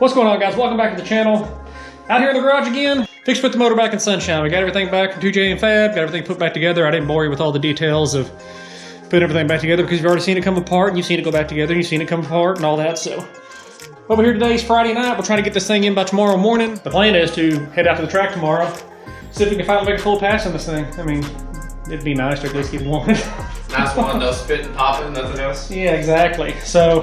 What's going on, guys? Welcome back to the channel. Out here in the garage again. Fixed to put the motor back in sunshine. We got everything back from 2J and Fab. Got everything put back together. I didn't bore you with all the details of putting everything back together because you've already seen it come apart and you've seen it go back together and you've seen it come apart and all that. So over here today is Friday night. We're trying to get this thing in by tomorrow morning. The plan is to head out to the track tomorrow. See if we can finally make a full pass on this thing. I mean, it'd be nice to at least get one. Nice one, no spit and popping, nothing else. Yeah, exactly. So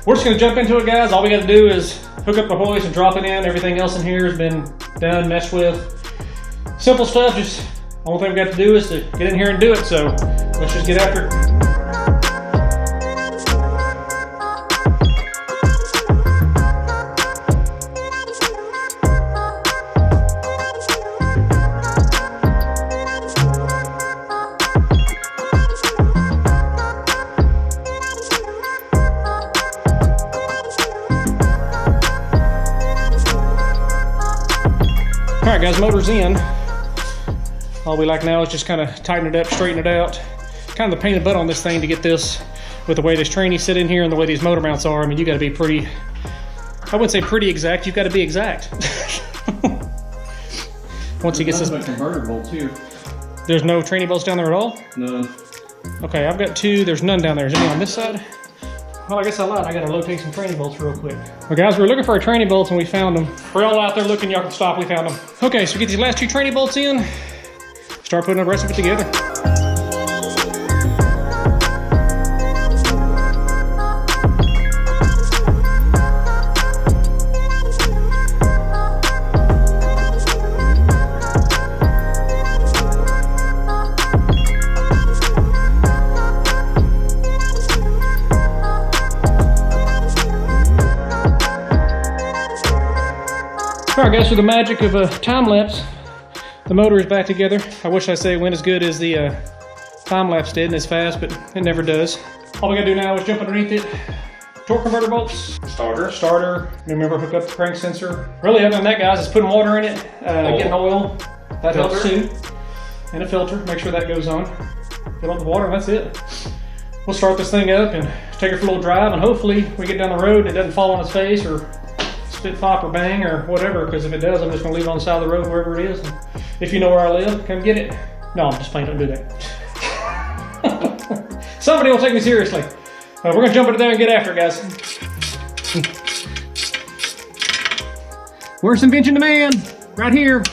we're just gonna jump into it, guys. All we gotta do is hook up the hoist and drop it in. Everything else in here has been done, messed with. Simple stuff, just only thing we got to do is to get in here and do it. So let's just get after it. Alright guys, motor's in. All we like now is just kind of tighten it up, straighten it out. Kind of the pain in the butt on this thing to get this, with the way this tranny sit in here and the way these motor mounts are. I mean, you gotta be pretty, I wouldn't say pretty exact, you've gotta be exact. Once he gets this. There's a converter bolt too. There's no tranny bolts down there at all? None. Okay, I've got two, there's none down there. Is any on this side? Well, I guess I lied. I gotta locate some tranny bolts real quick. Well, guys, we were looking for our tranny bolts and we found them. For y'all out there looking, y'all can stop. We found them. Okay, so we get these last two tranny bolts in. Start putting the rest of it together. Alright guys, through the magic of a time lapse, the motor is back together. I wish I say it went as good as the time lapse did and as fast, but it never does. All we gotta do now is jump underneath it. Torque converter bolts, starter. Remember, hook up the crank sensor. Really, other than that, guys, is putting water in it, getting oil. That helps too. And a filter. Make sure that goes on. Fill up the water, and that's it. We'll start this thing up and take it for a little drive, and hopefully we get down the road and it doesn't fall on its face or spit, pop, or bang, or whatever, because if it does, I'm just gonna leave it on the side of the road wherever it is. And if you know where I live, come get it. No, I'm just playing, don't do that. Somebody will take me seriously. We're gonna jump into there and get after it, guys. Worst invention to man, right here.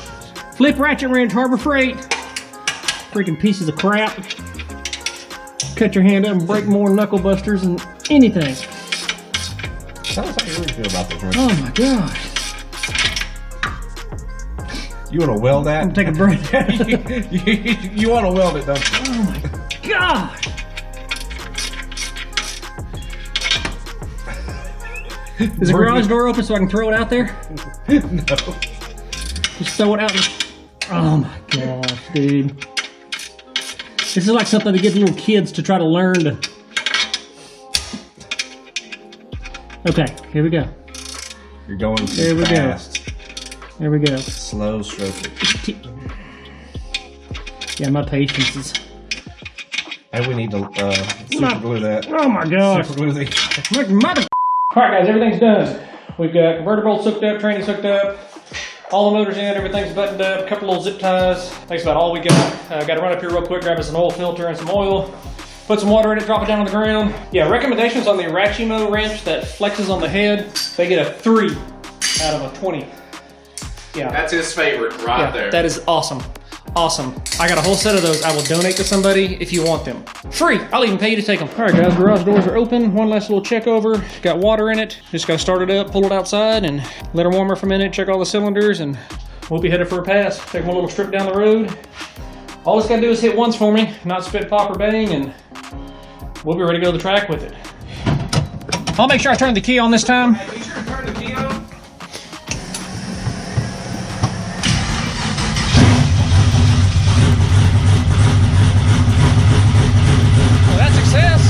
Flip ratchet wrench, Harbor Freight. Freaking pieces of crap. Cut your hand up and break more knuckle busters than anything. Tell us how you really feel about this wrench. Oh my gosh. You want to weld that? I'm gonna take a break. you want to weld it, don't you? Oh my gosh. Is the garage door open so I can throw it out there? No. Just throw it out. Oh my gosh, dude. This is like something to get little kids to try to learn to. Okay, here we go. You're going too There we fast. go. There we go. Slow stroke it. Yeah, my patience is. And we need to super glue that. Oh my gosh. Super glue the. Mother. Alright guys, everything's done. We've got converter bolts hooked up, trannies hooked up, all the motors in, everything's buttoned up, a couple little zip ties. That's about all we got. Got to run up here real quick, grab us an oil filter and some oil. Put some water in it, drop it down on the ground. Yeah, recommendations on the Irachimo wrench that flexes on the head. They get a 3 out of a 20. Yeah. That's his favorite right there. That is awesome. Awesome. I got a whole set of those. I will donate to somebody if you want them. Free. I'll even pay you to take them. All right, guys, garage doors are open. One last little check over. Got water in it. Just got to start it up, pull it outside, and let her warm her for a minute, check all the cylinders, and we'll be headed for a pass. Take one little strip down the road. All it's got to do is hit once for me, not spit, pop, or bang, and we'll be ready to go to the track with it. I'll make sure I turn the key on this time. Hey, be sure to turn the key on. Well, that's success.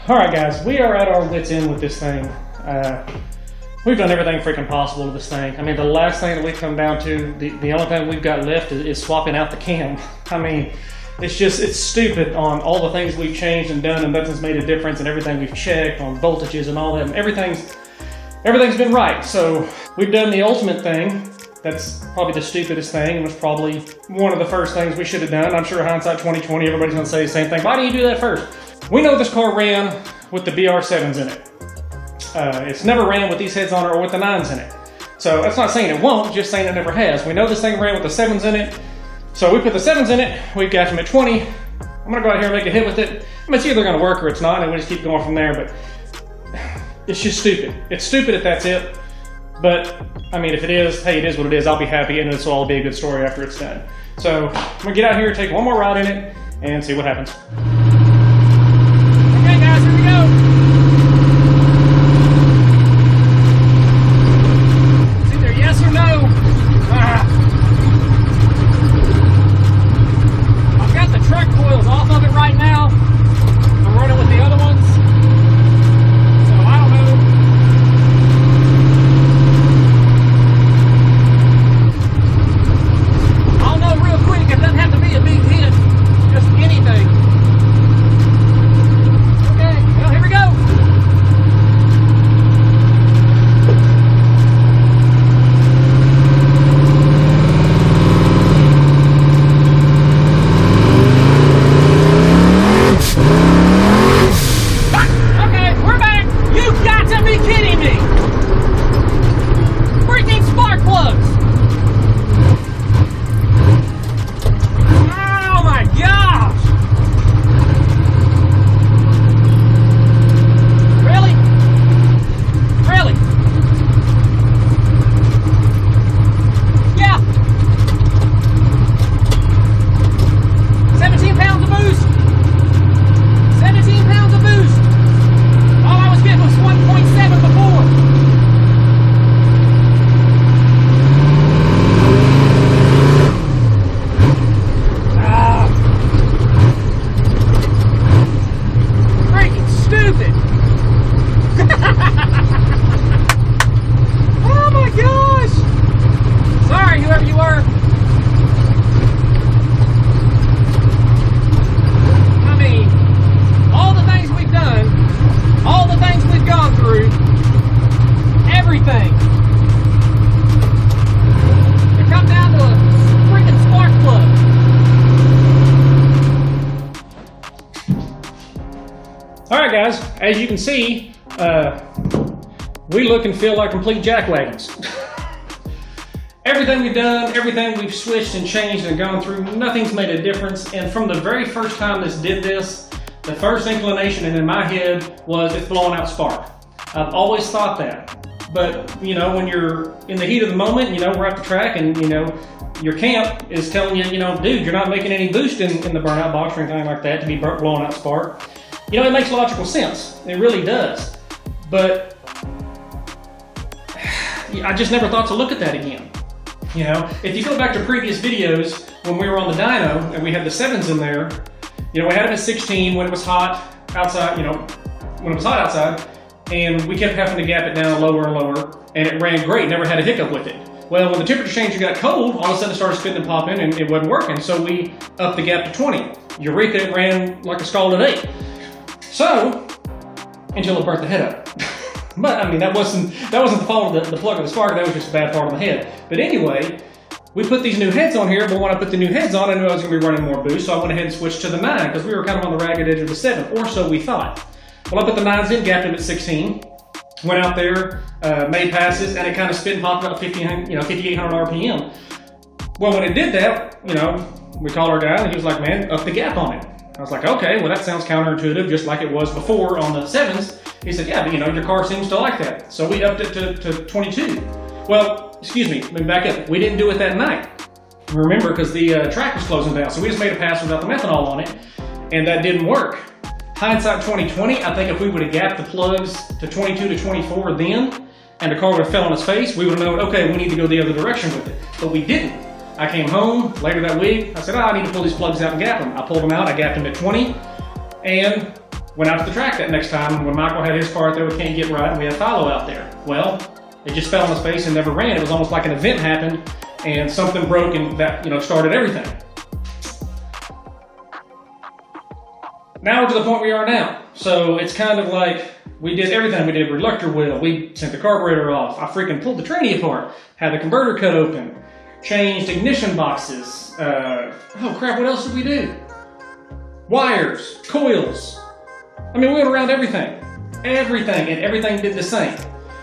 All right, guys, we are at our wits' end with this thing. We've done everything freaking possible with this thing. I mean, the last thing that we come down to, the only thing we've got left is swapping out the cam. I mean, it's stupid on all the things we've changed and done, and nothing's made a difference, and everything we've checked on voltages and all that, and everything's been right. So we've done the ultimate thing. That's probably the stupidest thing, and was probably one of the first things we should have done. I'm sure hindsight 2020, everybody's gonna say the same thing. Why didn't you do that first? We know this car ran with the BR7s in it. It's never ran with these heads on it or with the 9s in it. So that's not saying it won't, just saying it never has. We know this thing ran with the 7s in it. So we put the 7s in it, we've got them at 20. I'm gonna go out here and make a hit with it. I mean, it's either gonna work or it's not, and we just keep going from there, but it's just stupid. It's stupid if that's it. But, I mean, if it is, hey, it is what it is. I'll be happy, and this will all be a good story after it's done. So I'm gonna get out here, take one more ride in it, and see what happens. Okay, guys, here we go. Yes or no? I've got the truck coils off of it right now. I'm running with the other ones. So I don't know. I'll know real quick. It doesn't have to be a big hit. Just anything. Okay, well, here we go. Guys, as you can see, we look and feel like complete jackwagons. Everything we've done, everything we've switched and changed and gone through, nothing's made a difference. And from the very first time this did this, the first inclination in my head was it's blowing out spark. I've always thought that. But, you know, when you're in the heat of the moment, you know, we're at the track and, you know, your camp is telling you, you know, dude, you're not making any boost in the burnout box or anything like that to be blowing out spark. You know, it makes logical sense. It really does. But I just never thought to look at that again. You know, if you go back to previous videos when we were on the dyno and we had the 7s in there, you know, we had them at 16 when it was hot outside, you know, when it was hot outside, and we kept having to gap it down lower and lower, and it ran great, never had a hiccup with it. Well, when the temperature change got cold, all of a sudden it started spitting and popping and it wasn't working, so we upped the gap to 20. Eureka, it ran like a scalded 8. So, until it burnt the head up. But I mean, that wasn't the fault of the plug of the spark, that was just a bad part of the head. But anyway, we put these new heads on here, but when I put the new heads on, I knew I was gonna be running more boost, so I went ahead and switched to the 9, because we were kind of on the ragged edge of the 7, or so we thought. Well, I put the 9s in, gapped them at 16, went out there, made passes, and it kind of spit and popped about 5,800 RPM. Well, when it did that, you know, we called our guy, and he was like, man, up the gap on it. I was like, okay, well that sounds counterintuitive, just like it was before on the 7s. He said, yeah, but you know, your car seems to like that. So we upped it to 22. Well, excuse me, let me back up. We didn't do it that night. Remember, because the track was closing down. So we just made a pass without the methanol on it, and that didn't work. Hindsight 2020, I think if we would have gapped the plugs to 22 to 24 then, and the car would have fell on its face, we would have known, okay, we need to go the other direction with it. But we didn't. I came home later that week. I said, I need to pull these plugs out and gap them. I pulled them out. I gapped them at 20, and Went out to the track that next time when Michael had his car out there we can't get right, and we had Philo out there. Well, it just fell on his face and never ran. It was almost like an event happened and something broke and that, started everything. Now we're to the point we are now. So it's kind of like we did everything. We did reluctor wheel. We sent the carburetor off. I freaking pulled the tranny apart. Had the converter cut open. Changed ignition boxes. Oh crap, what else did we do? Wires, coils. I mean, we went around everything. Everything, and everything did the same.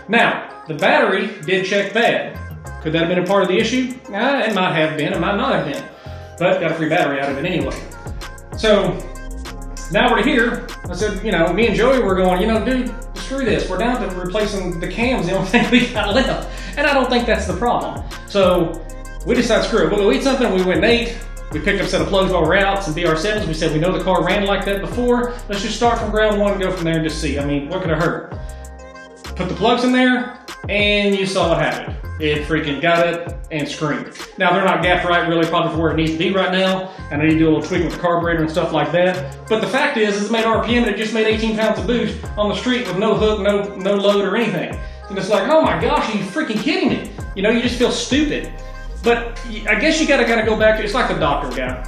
Now, the battery did check bad. Could that have been a part of the issue? It might have been, it might not have been. But got a free battery out of it anyway. So, now we're here. I said, me and Joey were going, dude, screw this. We're down to replacing the cams, the only thing we got left. And I don't think that's the problem. So, we decided, screw it. We'll go eat something. We went and ate. We picked up a set of plugs while we're out, some BR7s. We said, we know the car ran like that before. Let's just start from ground one and go from there and just see. I mean, what could it hurt? Put the plugs in there, and you saw what happened. It freaking got it and screamed. Now, they're not gapped right, really, probably for where it needs to be right now, and I need to do a little tweaking with the carburetor and stuff like that. But the fact is, it's made RPM, and it just made 18 pounds of boost on the street with no hook, no load or anything. And it's like, oh my gosh, are you freaking kidding me? You just feel stupid. But I guess you gotta go back to, it's like the doctor guy.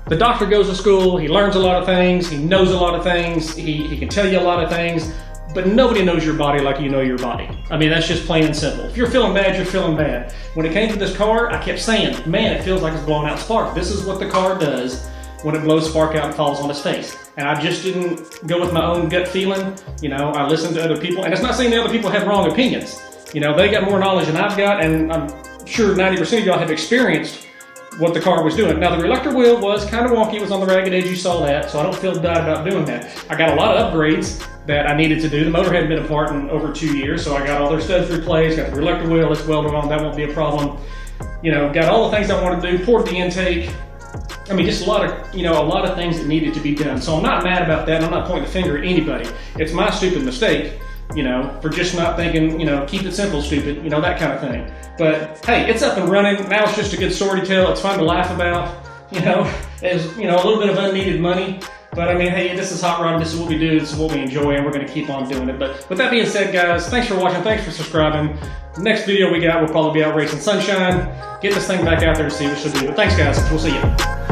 The doctor goes to school, he learns a lot of things, he knows a lot of things, he can tell you a lot of things, but nobody knows your body like you know your body. I mean, that's just plain and simple. If you're feeling bad, you're feeling bad. When it came to this car, I kept saying, man, it feels like it's blowing out spark. This is what the car does when it blows spark out and falls on its face. And I just didn't go with my own gut feeling. I listened to other people, and it's not saying the other people have wrong opinions. They got more knowledge than I've got, and I'm sure 90% of y'all have experienced what the car was doing. Now, the reluctor wheel was kind of wonky. It was on the ragged edge. You saw that, so I don't feel bad about doing that. I got a lot of upgrades that I needed to do. The motor hadn't been apart in over 2 years, so I got all their studs replaced, got the reluctor wheel, it's welded on, that won't be a problem. Got all the things I wanted to do, poured the intake. I mean, just a lot of things that needed to be done. So I'm not mad about that. I'm not pointing the finger at anybody. It's my stupid mistake, for just not thinking, keep it simple, stupid, that kind of thing. But hey, it's up and running. Now it's just a good story to tell. It's fun to laugh about, It's, a little bit of unneeded money. But I mean, hey, this is Hot Rod. This is what we do. This is what we enjoy, and we're going to keep on doing it. But with that being said, guys, thanks for watching. Thanks for subscribing. Next video we got will probably be out racing Sunshine. Get this thing back out there to see what she'll do. But thanks, guys. We'll see you.